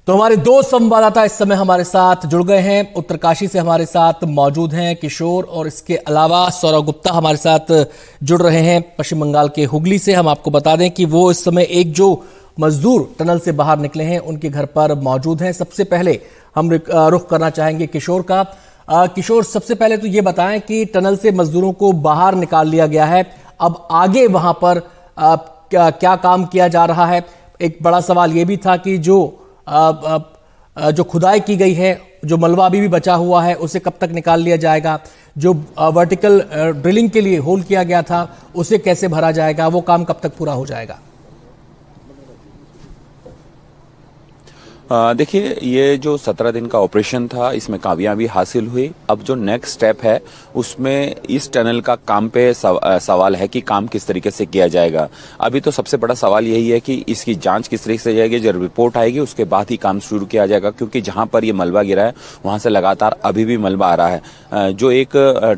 तो हमारे दो संवाददाता इस समय हमारे साथ जुड़ गए हैं। उत्तरकाशी से हमारे साथ मौजूद हैं किशोर, और इसके अलावा सौरव गुप्ता हमारे साथ जुड़ रहे हैं पश्चिम बंगाल के हुगली से। हम आपको बता दें कि वो इस समय एक जो मजदूर टनल से बाहर निकले हैं उनके घर पर मौजूद हैं। सबसे पहले हम रुख करना चाहेंगे किशोर का। किशोर, सबसे पहले तो ये बताएं कि टनल से मजदूरों को बाहर निकाल लिया गया है, अब आगे वहां पर क्या काम किया जा रहा है? एक बड़ा सवाल ये भी था कि जो खुदाई की गई है, जो मलबा अभी भी बचा हुआ है, उसे कब तक निकाल लिया जाएगा? जो वर्टिकल ड्रिलिंग के लिए होल किया गया था उसे कैसे भरा जाएगा? वो काम कब तक पूरा हो जाएगा? देखिए, ये जो 17 दिन का ऑपरेशन था इसमें कामयाबी हासिल हुई। अब जो नेक्स्ट स्टेप है उसमें इस टनल का काम पे सवाल है कि काम किस तरीके से किया जाएगा। अभी तो सबसे बड़ा सवाल यही है कि इसकी जांच किस तरीके से जाएगी। जब रिपोर्ट आएगी उसके बाद ही काम शुरू किया जाएगा, क्योंकि जहां पर ये मलबा गिरा है वहां से लगातार अभी भी मलबा आ रहा है। जो एक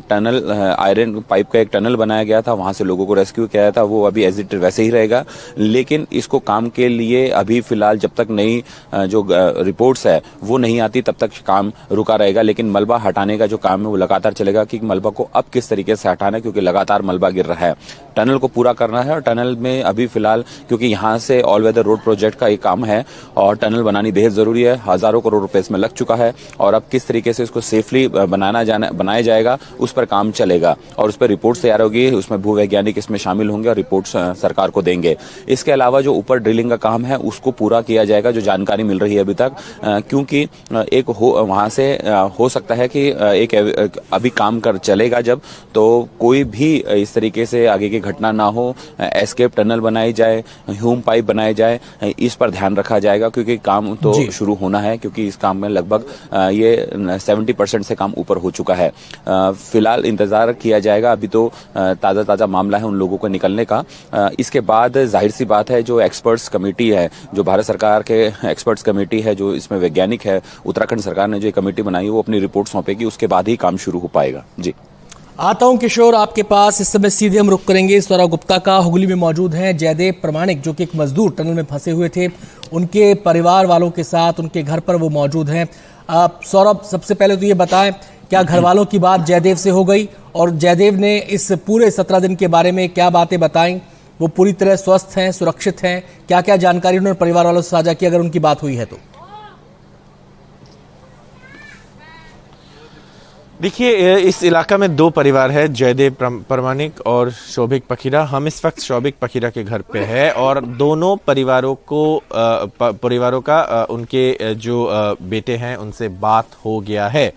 टनल आयरन पाइप का एक टनल बनाया गया था, वहां से लोगों को रेस्क्यू किया गया था, वो अभी एज इट वैसे ही रहेगा। लेकिन इसको काम के लिए अभी फिलहाल जब तक नई जो रिपोर्ट्स है वो नहीं आती तब तक काम रुका रहेगा। लेकिन मलबा हटाने का जो काम है वो लगातार चलेगा कि मलबा को अब किस तरीके से हटाना है, क्योंकि लगातार मलबा गिर रहा है। टनल को पूरा करना है, और टनल में अभी फिलहाल क्योंकि यहाँ से ऑल वेदर रोड प्रोजेक्ट का एक काम है और टनल बनानी बेहद जरूरी है। हजारों करोड़ रुपए इसमें लग चुका है, और अब किस तरीके से इसको सेफली बनाया जाएगा उस पर काम चलेगा, और उस पर रिपोर्ट तैयार होगी। उसमें भूवैज्ञानिक इसमें शामिल होंगे और रिपोर्ट सरकार को देंगे। इसके अलावा जो ऊपर ड्रिलिंग का काम है उसको पूरा किया जाएगा, जो जानकारी मिल रही है अभी तक, क्योंकि एक वहां से हो सकता है कि एक अभी काम कर चलेगा जब, तो कोई भी इस तरीके से आगे की घटना ना हो। एस्केप टनल बनाई जाए, ह्यूम पाइप बनाए जाए, इस पर ध्यान रखा जाएगा, क्योंकि काम तो शुरू होना है, क्योंकि इस काम में लगभग ये 70% से काम ऊपर हो चुका है। फिलहाल इंतजार किया जाएगा। अभी तो ताजा मामला है उन लोगों को निकलने का। इसके बाद जाहिर सी बात है, जो एक्सपर्ट्स कमेटी है, जो भारत सरकार के एक्सपर्ट्स कमेटी है, जो इसमें वैज्ञानिक है, उत्तराखंड सरकार ने जो कमेटी बनाई है वो अपनी रिपोर्ट सौंपेगी, उसके बाद ही काम शुरू हो पाएगा। जी, आता हूं किशोर आपके पास। इस समय सीधे हम रुख करेंगे सौरव गुप्ता का। हुगली में मौजूद हैं जयदेव प्रमाणिक, जो कि एक मजदूर टनल में फंसे हुए थे, उनके परिवार वालों के साथ उनके घर पर वो मौजूद हैं। सौरभ, सबसे पहले तो ये बताएं, क्या घर वालों की बात जयदेव से हो गई, और जयदेव ने इस पूरे 17 दिन के बारे में क्या बातें बताई? वो पूरी तरह स्वस्थ हैं, सुरक्षित हैं? क्या क्या जानकारी उन्होंने परिवार वालों से साझा की, अगर उनकी बात हुई है तो? देखिए, इस इलाका में दो परिवार है, जयदेव प्रमाणिक और शोभिक पखीरा। हम इस वक्त शोभिक पखीरा के घर पे है, और दोनों परिवारों का उनके जो बेटे हैं उनसे बात हो गया है।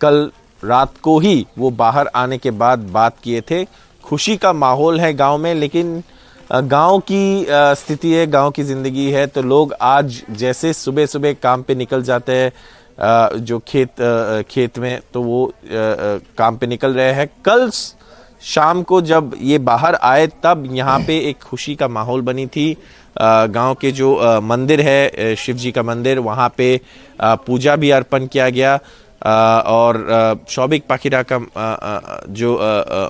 कल रात को ही वो बाहर आने के बाद बात किए थे। खुशी का माहौल है गांव में, लेकिन गांव की स्थिति है, गांव की जिंदगी है, तो लोग आज जैसे सुबह सुबह काम पे निकल जाते हैं, जो खेत में, तो वो काम पे निकल रहे हैं। कल शाम को जब ये बाहर आए तब यहाँ पे एक खुशी का माहौल बनी थी। गांव के जो मंदिर है, शिव जी का मंदिर, वहाँ पे पूजा भी अर्पण किया गया, और शोभिक पखीरा का जो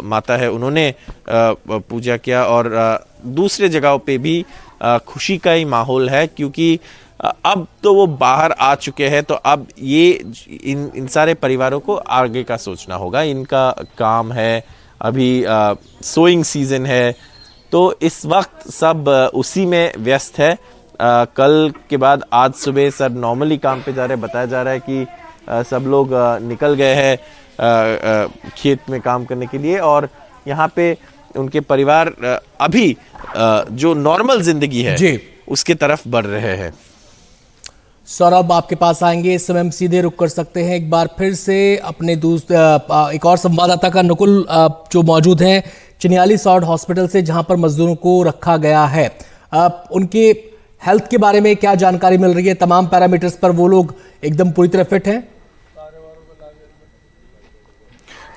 माता है उन्होंने पूजा किया, और दूसरे जगहों पे भी खुशी का ही माहौल है, क्योंकि अब तो वो बाहर आ चुके हैं। तो अब ये इन सारे परिवारों को आगे का सोचना होगा। इनका काम है, अभी सोइंग सीजन है, तो इस वक्त सब उसी में व्यस्त है। कल के बाद आज सुबह सब नॉर्मली काम पे जा रहे हैं। बताया जा रहा है कि सब लोग निकल गए हैं खेत में काम करने के लिए, और यहाँ पे उनके परिवार अभी जो नॉर्मल जिंदगी है उसके तरफ बढ़ रहे हैं। सौरभ, आपके पास आएंगे। इस समय हम सीधे रुक कर सकते हैं एक बार फिर से अपने एक और संवाददाता का, नकुल, जो मौजूद हैं चिन्याली सॉर्ड हॉस्पिटल से, जहां पर मजदूरों को रखा गया है। उनके हेल्थ के बारे में क्या जानकारी मिल रही है? तमाम पैरामीटर्स पर वो लोग एकदम पूरी तरह फिट हैं?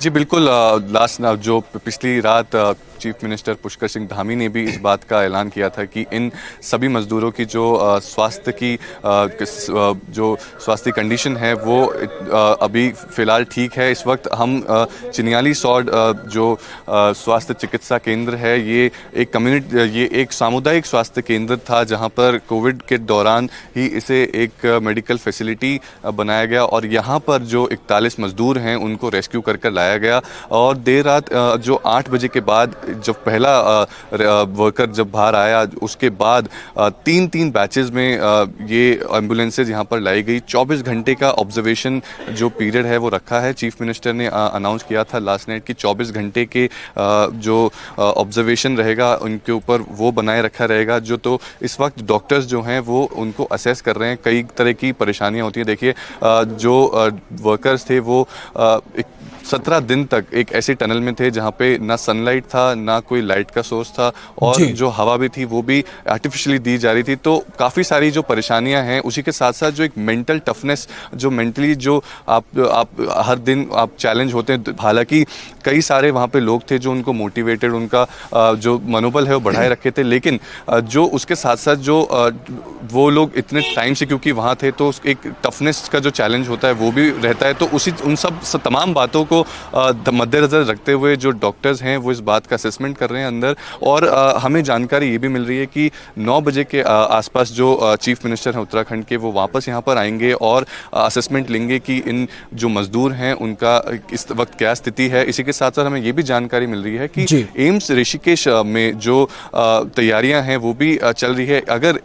जी बिल्कुल, लास्ट जो पिछली रात चीफ मिनिस्टर पुष्कर सिंह धामी ने भी इस बात का ऐलान किया था कि इन सभी मजदूरों की जो स्वास्थ्य की जो स्वास्थ्य कंडीशन है वो अभी फ़िलहाल ठीक है। इस वक्त हम चिनियाली सौड जो स्वास्थ्य चिकित्सा केंद्र है, ये एक सामुदायिक स्वास्थ्य केंद्र था जहां पर कोविड के दौरान ही इसे एक मेडिकल फैसिलिटी बनाया गया और यहां पर जो 41 मजदूर हैं उनको रेस्क्यू कर लाया गया। और देर रात जो 8 बजे के बाद जब पहला वर्कर जब बाहर आया, उसके बाद 3 बैचेस में ये एम्बुलेंसेज यहाँ पर लाई गई। 24 घंटे का ऑब्जर्वेशन जो पीरियड है वो रखा है। चीफ मिनिस्टर ने अनाउंस किया था लास्ट नाइट कि 24 घंटे के जो ऑब्जर्वेशन रहेगा उनके ऊपर वो बनाए रखा रहेगा। जो तो इस वक्त डॉक्टर्स जो हैं वो उनको असेस कर रहे हैं। कई तरह की परेशानियां होती हैं। देखिए जो वर्कर्स थे वो 17 दिन तक एक ऐसे टनल में थे जहां पे ना सनलाइट था, ना कोई लाइट का सोर्स था और जो हवा भी थी वो भी आर्टिफिशियली दी जा रही थी। तो काफ़ी सारी जो परेशानियां हैं, उसी के साथ साथ जो एक मेंटल टफनेस, जो मेंटली जो आप हर दिन आप चैलेंज होते हैं। हालांकि कई सारे वहाँ पे लोग थे जो उनको मोटिवेटेड, उनका जो मनोबल है वो बढ़ाए रखे थे, लेकिन जो उसके साथ साथ जो वो लोग इतने टाइम से क्योंकि वहाँ थे तो एक टफनेस का जो चैलेंज होता है वो भी रहता है। तो उन सब तमाम बातों को मद्देनजर रखते हुए जो डॉक्टर्स हैं वो इस बात का असेसमेंट कर रहे हैं अंदर। और हमें जानकारी ये भी मिल रही है कि 9 बजे के आसपास जो चीफ मिनिस्टर हैं उत्तराखंड के, वो वापस यहाँ पर आएंगे और असेसमेंट लेंगे कि इन जो मजदूर हैं उनका इस वक्त क्या स्थिति है। इसी के साथ साथ हमें ये भी जानकारी मिल रही है कि एम्स ऋषिकेश में जो तैयारियां हैं वो भी चल रही है। अगर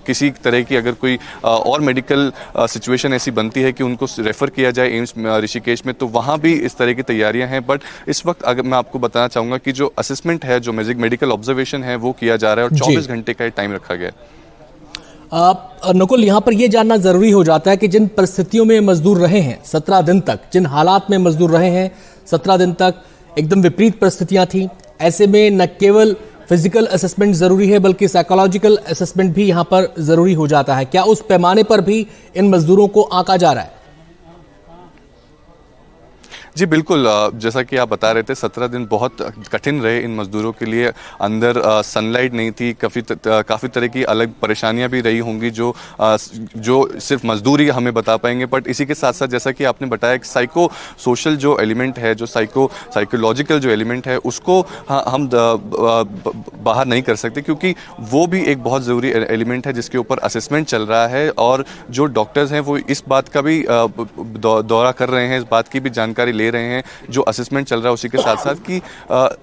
किसी तरह की अगर कोई और मेडिकल सिचुएशन ऐसी बनती है कि उनको रेफर किया जाए एम्स ऋषिकेश में, तो वहाँ भी इस तरह की तैयारियां हैं। बट इस वक्त अगर मैं आपको बताना चाहूँगा कि जो असेसमेंट है, जो मेडिकल ऑब्जर्वेशन है वो किया जा रहा है और 24 घंटे का टाइम रखा गया है। नकुल, यहाँ पर यह जानना जरूरी हो जाता है कि जिन परिस्थितियों में मजदूर रहे हैं 17 दिन तक, जिन हालात में मजदूर रहे हैं 17 दिन तक, एकदम विपरीत परिस्थितियां थी। ऐसे में न केवल फिजिकल असेसमेंट जरूरी है बल्कि साइकोलॉजिकल असेसमेंट भी यहाँ पर जरूरी हो जाता है। क्या उस पैमाने पर भी इन मजदूरों को आंका जा रहा है? जी बिल्कुल, जैसा कि आप बता रहे थे 17 दिन बहुत कठिन रहे इन मजदूरों के लिए। अंदर सनलाइट नहीं थी, काफ़ी तरह की अलग परेशानियां भी रही होंगी जो सिर्फ मजदूर ही हमें बता पाएंगे। बट इसी के साथ साथ जैसा कि आपने बताया, साइको सोशल जो एलिमेंट है, जो साइकोलॉजिकल जो एलिमेंट है, उसको हम बाहर नहीं कर सकते क्योंकि वो भी एक बहुत ज़रूरी एलिमेंट है जिसके ऊपर असेसमेंट चल रहा है। और जो डॉक्टर्स हैं वो इस बात का भी दौरा कर रहे हैं, इस बात की भी जानकारी ले रहे हैं जो असेसमेंट चल रहा है उसी के साथ साथ कि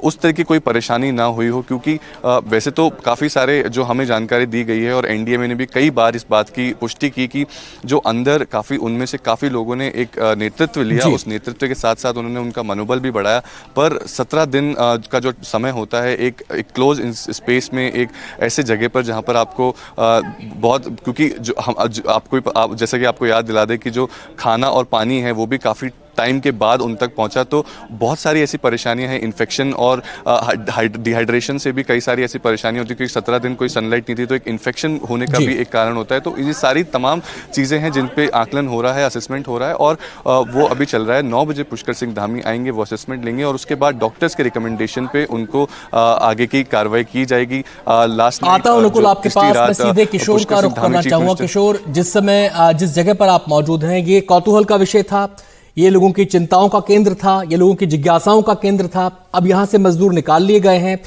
उस तरह की कोई परेशानी ना हुई हो। क्योंकि वैसे तो काफ़ी सारे जो हमें जानकारी दी गई है और एनडीएमए ने भी कई बार इस बात की पुष्टि की कि जो अंदर उनमें से काफ़ी लोगों ने एक नेतृत्व लिया, उस नेतृत्व के साथ साथ उन्होंने उनका मनोबल भी बढ़ाया। पर 17 दिन का जो समय होता है एक क्लोज स्पेस में, एक ऐसे जगह पर जहाँ पर आपको बहुत, क्योंकि आपको जैसा कि आपको याद दिला दे कि जो खाना और पानी है वो भी काफ़ी टाइम के बाद उन तक पहुंचा, तो बहुत सारी ऐसी परेशानियां हैं। इन्फेक्शन और डिहाइड्रेशन से भी कई सारी ऐसी परेशानियां होती है क्योंकि 17 दिन कोई सनलाइट नहीं थी, तो एक इन्फेक्शन होने का भी एक कारण होता है। तो ये सारी तमाम चीज़ें हैं जिन पे आकलन हो रहा है, असेसमेंट हो रहा है और वो अभी चल रहा है। 9 बजे पुष्कर सिंह धामी आएंगे, वो असेसमेंट लेंगे और उसके बाद डॉक्टर्स के रिकमेंडेशन पे उनको आगे की कार्रवाई की जाएगी। लास्ट आता हूं नकुल आपके पास, मैं सीधे किशोर का रुख करना चाहूंगा। किशोर, जिस समय जिस जगह पर आप मौजूद हैं, ये कौतूहल का विषय था, ये लोगों की चिंताओं का केंद्र था, ये लोगों की जिज्ञासाओं का केंद्र था। अब यहां से मजदूर निकाल लिए गए हैं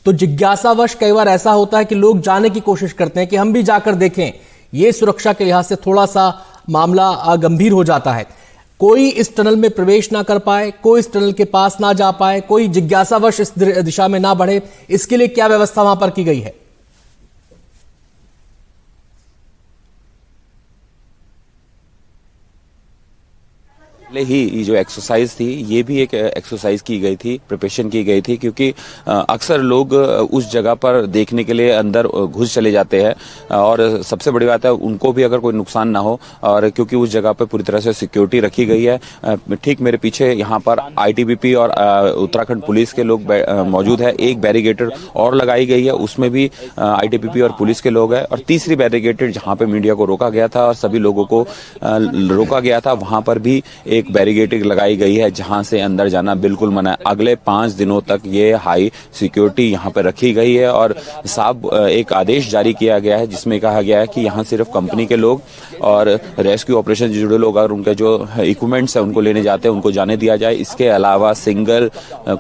तो जिज्ञासावश कई बार ऐसा होता है कि लोग जाने की कोशिश करते हैं कि हम भी जाकर देखें। ये सुरक्षा के लिहाज से थोड़ा सा मामला गंभीर हो जाता है। कोई इस टनल में प्रवेश ना कर पाए, कोई इस टनल के पास ना जा पाए, कोई जिज्ञासावश इस दिशा में ना बढ़े, इसके लिए क्या व्यवस्था वहां पर की गई है? पहले ही ये जो एक्सरसाइज थी, ये भी एक एक्सरसाइज की गई थी, प्रिपरेशन की गई थी क्योंकि अक्सर लोग उस जगह पर देखने के लिए अंदर घुस चले जाते हैं और सबसे बड़ी बात है उनको भी अगर कोई नुकसान ना हो, और क्योंकि उस जगह पर पूरी तरह से सिक्योरिटी रखी गई है। ठीक मेरे पीछे यहाँ पर आईटीबीपी और उत्तराखंड पुलिस के लोग मौजूद है। एक बैरिकेटर और लगाई गई है, उसमें भी आईटीबीपी और पुलिस के लोग हैं। और तीसरी बैरिकेटर जहाँ पे मीडिया को रोका गया था और सभी लोगों को रोका गया था, वहां पर भी एक बैरिकेडिंग लगाई गई है जहां से अंदर जाना बिल्कुल मना है। अगले 5 दिनों तक ये हाई सिक्योरिटी यहाँ पर रखी गई है और साफ एक आदेश जारी किया गया है जिसमें कहा गया है कि यहाँ सिर्फ कंपनी के लोग और रेस्क्यू ऑपरेशन से जुड़े लोग और उनके जो इक्विपमेंट्स है उनको लेने जाते हैं उनको जाने दिया जाए। इसके अलावा सिंगल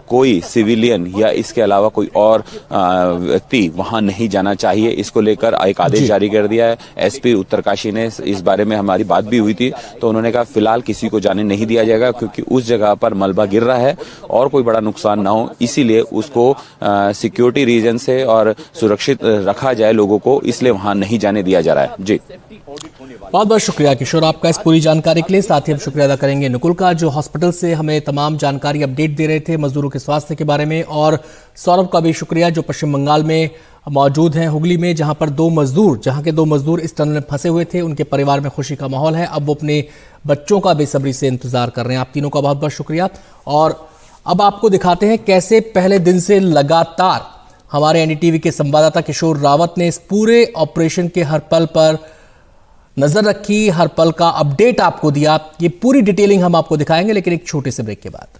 कोई सिविलियन या इसके अलावा कोई और व्यक्ति वहां नहीं जाना चाहिए। इसको लेकर एक आदेश जारी कर दिया है। एसपी उत्तरकाशी ने इस बारे में हमारी बात भी हुई थी तो उन्होंने कहा फिलहाल किसी को जाने नहीं दिया जाएगा क्योंकि उस जगह पर मलबा गिर रहा है और कोई बड़ा नुकसान ना हो, इसीलिए उसको सिक्योरिटी रीजन से और सुरक्षित रखा जाए लोगों को, इसलिए वहां नहीं जाने दिया जा रहा है। जी बहुत बहुत शुक्रिया किशोर आपका इस पूरी जानकारी के लिए। साथ ही हम शुक्रिया अदा करेंगे नुकुल का जो हॉस्पिटल से हमें तमाम जानकारी अपडेट दे रहे थे मजदूरों के स्वास्थ्य के बारे में, और सौरभ का भी शुक्रिया जो पश्चिम बंगाल में मौजूद हैं हुगली में जहां के दो मजदूर इस टनल में फंसे हुए थे। उनके परिवार में खुशी का माहौल है, अब वो अपने बच्चों का बेसब्री से इंतजार कर रहे हैं। आप तीनों का बहुत बहुत शुक्रिया। और अब आपको दिखाते हैं कैसे पहले दिन से लगातार हमारे एनडीटीवी के संवाददाता किशोर रावत ने इस पूरे ऑपरेशन के हर पल पर नजर रखी, हर पल का अपडेट आपको दिया। ये पूरी डिटेलिंग हम आपको दिखाएंगे लेकिन एक छोटे से ब्रेक के बाद।